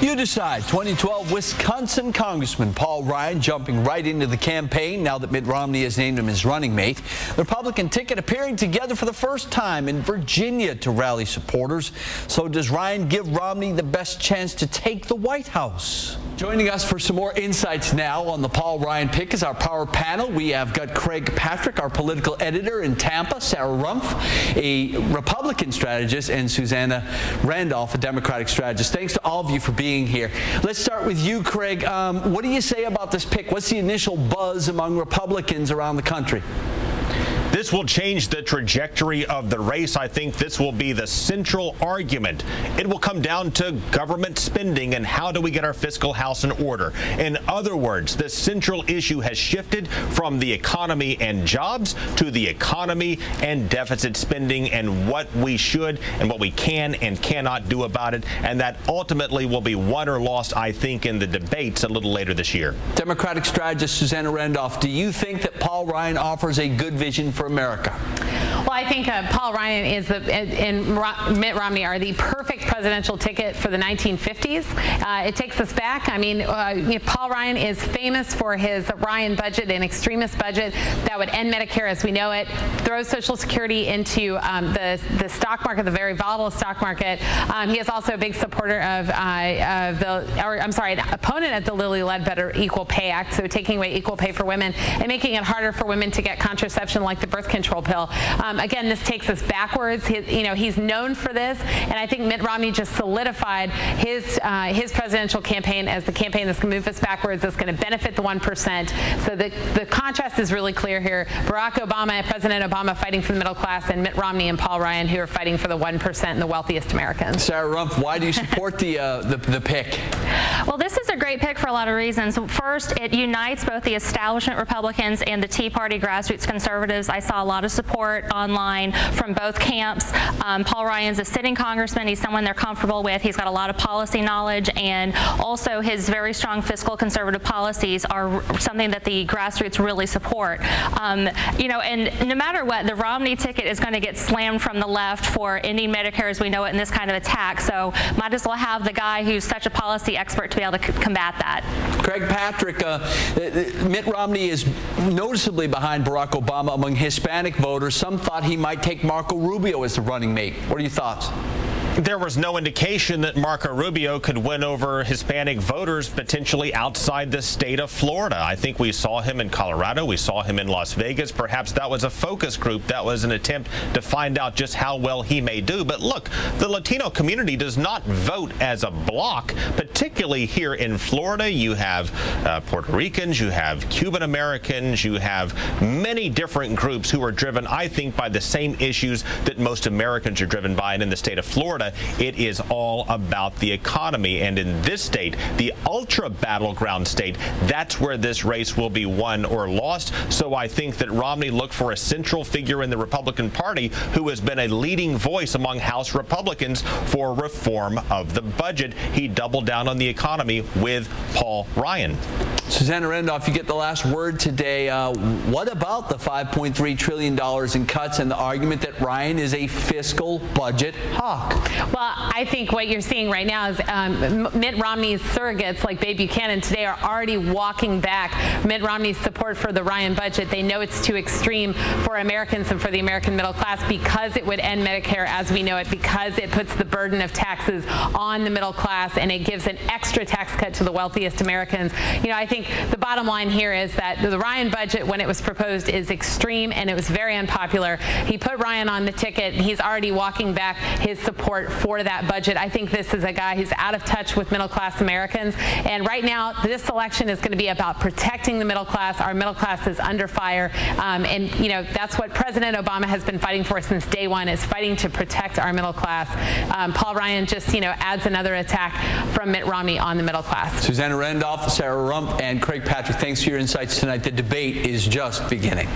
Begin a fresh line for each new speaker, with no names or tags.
You decide. 2012 Wisconsin Congressman Paul Ryan jumping right into the campaign now that Mitt Romney has named him his running mate. The Republican ticket appearing together for the first time in Virginia to rally supporters. So does Ryan give Romney the best chance to take the White House? Joining us for some more insights now on the Paul Ryan pick is our power panel. We have got Craig Patrick, our political editor in Tampa, Sarah Rumpf, a Republican strategist, and Susanna Randolph, a Democratic strategist. Thanks to all of you for being here. Let's start with you, Craig. What do you say about this pick? What's the initial buzz among Republicans around the country?
This will change the trajectory of the race. I think this will be the central argument. It will come down to government spending and how do we get our fiscal house in order. In other words, the central issue has shifted from the economy and jobs to the economy and deficit spending and what we should and what we can and cannot do about it. And that ultimately will be won or lost, I think, in the debates a little later this year.
Democratic strategist Susanna Randolph, do you think that Paul Ryan offers a good vision for America?
Well, I think Paul Ryan and Mitt Romney are the perfect presidential ticket for the 1950s. It takes us back. I mean, Paul Ryan is famous for his Ryan budget, an extremist budget that would end Medicare as we know it, throw Social Security into the stock market, the very volatile stock market. He is also a big supporter of an opponent of the Lilly Ledbetter Equal Pay Act, so taking away equal pay for women and making it harder for women to get contraception like the birth control pill. Again, this takes us backwards. He's known for this, and I think Mitt Romney just solidified his presidential campaign as the campaign that's going to move us backwards, that's going to benefit the 1%. So the contrast is really clear here. Barack Obama, President Obama fighting for the middle class, and Mitt Romney and Paul Ryan who are fighting for the 1% and the wealthiest Americans.
Sarah Rumpf, why do you support the pick?
Well, this is a great pick for a lot of reasons. First, it unites both the establishment Republicans and the Tea Party grassroots conservatives. I saw a lot of support online from both camps. Paul Ryan's a sitting congressman. He's someone they're comfortable with. He's got a lot of policy knowledge, and also his very strong fiscal conservative policies are something that the grassroots really support. And no matter what, the Romney ticket is going to get slammed from the left for ending Medicare as we know it in this kind of attack. So might as well have the guy who's such a policy expert to be able to combat that.
Craig Patrick, Mitt Romney is noticeably behind Barack Obama among Hispanic voters. Some thought he might take Marco Rubio as the running mate. What are your thoughts?
There was no indication that Marco Rubio could win over Hispanic voters potentially outside the state of Florida. I think we saw him in Colorado. We saw him in Las Vegas. Perhaps that was a focus group. That was an attempt to find out just how well he may do. But look, the Latino community does not vote as a block, particularly here in Florida. You have Puerto Ricans, you have Cuban Americans, you have many different groups who are driven, I think, by the same issues that most Americans are driven by. And in the state of Florida, it is all about the economy. And in this state, the ultra battleground state, that's where this race will be won or lost. So I think that Romney looked for a central figure in the Republican Party who has been a leading voice among House Republicans for reform of the budget. He doubled down on the economy with Paul Ryan.
Susanna Randolph, you get the last word today. What about the $5.3 trillion in cuts and the argument that Ryan is a fiscal budget hawk?
Well, I think what you're seeing right now is Mitt Romney's surrogates like Babe Buchanan today are already walking back Mitt Romney's support for the Ryan budget. They know it's too extreme for Americans and for the American middle class because it would end Medicare as we know it, because it puts the burden of taxes on the middle class and it gives an extra tax cut to the wealthiest Americans. I think the bottom line here is that the Ryan budget, when it was proposed, is extreme and it was very unpopular. He put Ryan on the ticket. He's already walking back his support for that budget. I think this is a guy who's out of touch with middle class Americans. And right now, this election is going to be about protecting the middle class. Our middle class is under fire. And that's what President Obama has been fighting for since day one, is fighting to protect our middle class. Paul Ryan just, adds another attack from Mitt Romney on the middle class.
Susanna Randolph, Sarah Rumpf, and Craig Patrick, thanks for your insights tonight. The debate is just beginning.